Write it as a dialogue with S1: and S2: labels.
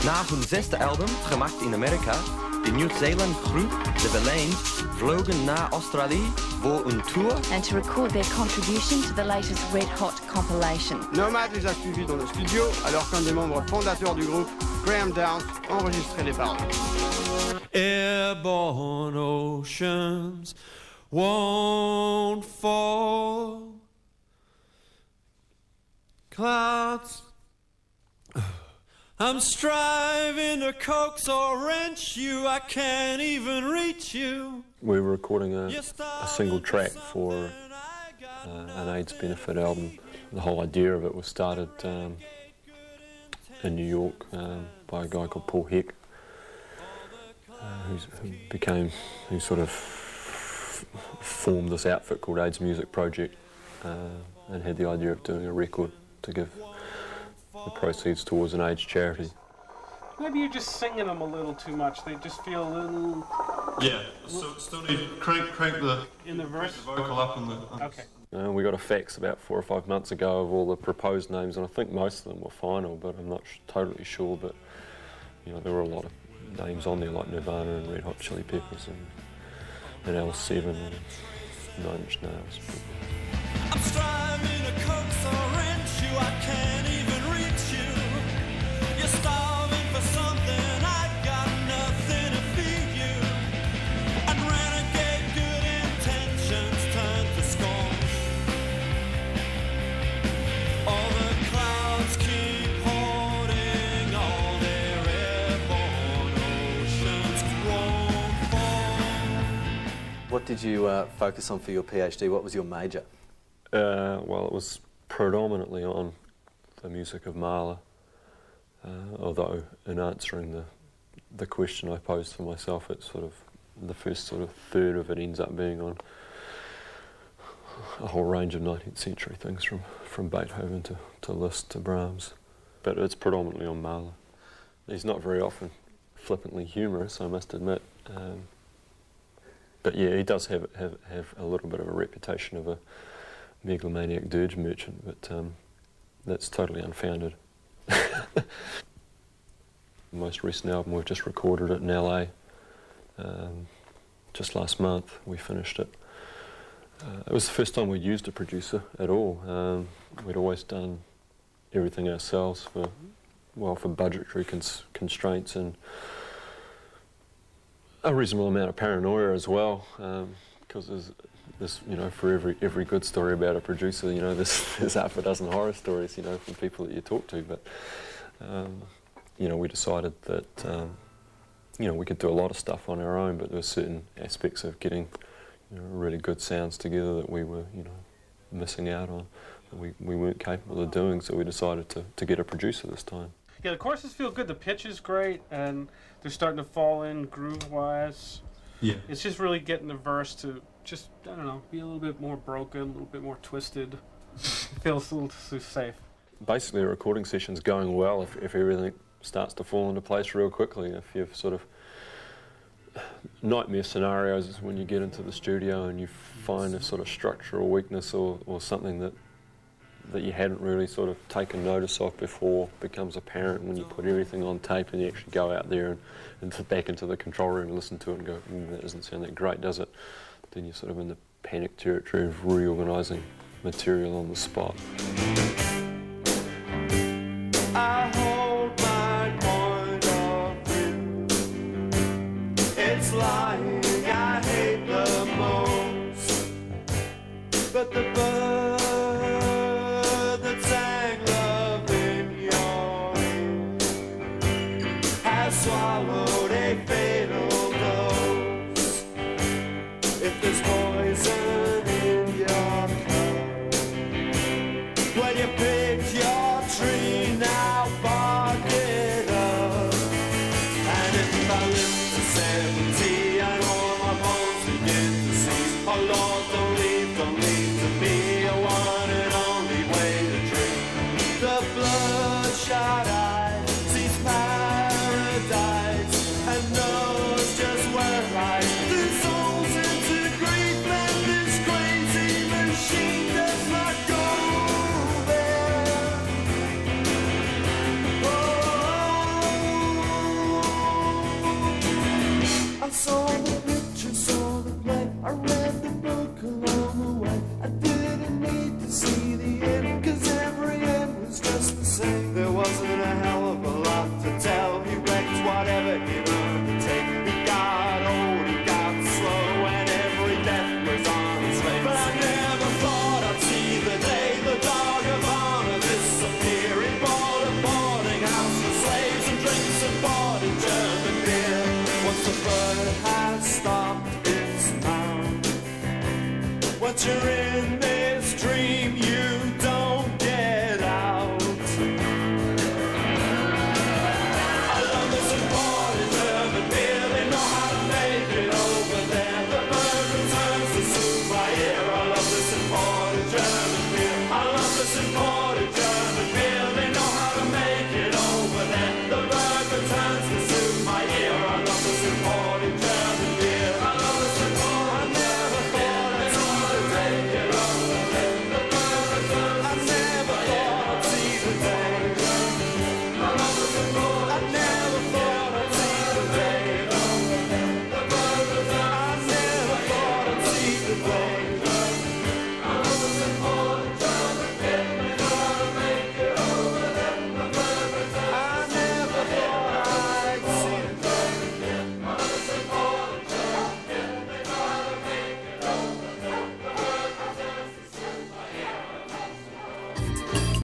S1: Na hun zesde album, gemaakt in Amerika, de Nieuw-Zeeland groep, de Verlaines, vlogen naar Australië voor een tour.
S2: And to record their contribution to the latest Red Hot compilation.
S3: Nomad les a suivis dans le studio, alors qu'un des membres fondateurs du groupe, Graeme Downes, enregistrait les paroles.
S4: Airborne oceans won't fall. Clouds, I'm striving to coax or wrench you, I can't even reach you.
S5: We were recording a single track for an AIDS benefit album. The whole idea of it was started in New York by a guy called Paul Heck, who sort of formed this outfit called AIDS Music Project and had the idea of doing a record to give the proceeds towards an AIDS charity.
S6: Maybe you're just singing them a little too much. They just feel a little...
S7: Yeah, still need crank the...
S6: In the verse?
S7: The vocal up in the...
S6: Okay.
S5: We got a fax about 4 or 5 months ago of all the proposed names, and I think most of them were final, but I'm not totally sure. But you know, there were a lot of names on there, like Nirvana and Red Hot Chili Peppers and L7 and Nine Inch Nails.
S4: I'm striving to coax or wrench you, I can't even reach you. You're starving for something, I got nothing to feed you. And renegade good intentions turn to scorn. All the clouds keep hoarding all their airborne oceans won't fall.
S8: What did you focus on for your PhD? What was your major?
S5: Well, it was predominantly on the music of Mahler, although in answering the question I posed for myself, it's sort of the first sort of third of it ends up being on a whole range of 19th century things from Beethoven to Liszt to Brahms, but it's predominantly on Mahler. He's not very often flippantly humorous, I must admit, but yeah, he does have a little bit of a reputation of a megalomaniac dirge merchant, but that's totally unfounded. The most recent album, we've just recorded it in LA. Just last month we finished it. It was the first time we'd used a producer at all. We'd always done everything ourselves for budgetary constraints and a reasonable amount of paranoia as well, because there's, you know, for every good story about a producer, you know, there's half a dozen horror stories, you know, from people that you talk to. But you know, we decided that you know, we could do a lot of stuff on our own, but there were certain aspects of getting, you know, really good sounds together that we were, you know, missing out on, that we weren't capable of doing. So we decided to get a producer this time.
S6: Yeah, the choruses feel good. The pitch is great, and they're starting to fall in groove-wise.
S7: Yeah.
S6: It's just really getting the verse to just, I don't know, be a little bit more broken, a little bit more twisted. It feels a little too safe.
S5: Basically, a recording session's going well if everything starts to fall into place real quickly. If you've sort of nightmare scenarios is when you get into the studio and you find a sort of structural weakness or something that you hadn't really sort of taken notice of before becomes apparent when you put everything on tape and you actually go out there and back into the control room and listen to it and go, that doesn't sound that great, does it? Then you're sort of in the panic territory of reorganising material on the spot.
S4: I hold my point of view. It's lying I hate the most, but the bird that sang love in your ear has swallowed a fatal dose. If there's poison in your cup, saw the picture, saw the play, I read the book along the way. I didn't need to see the end.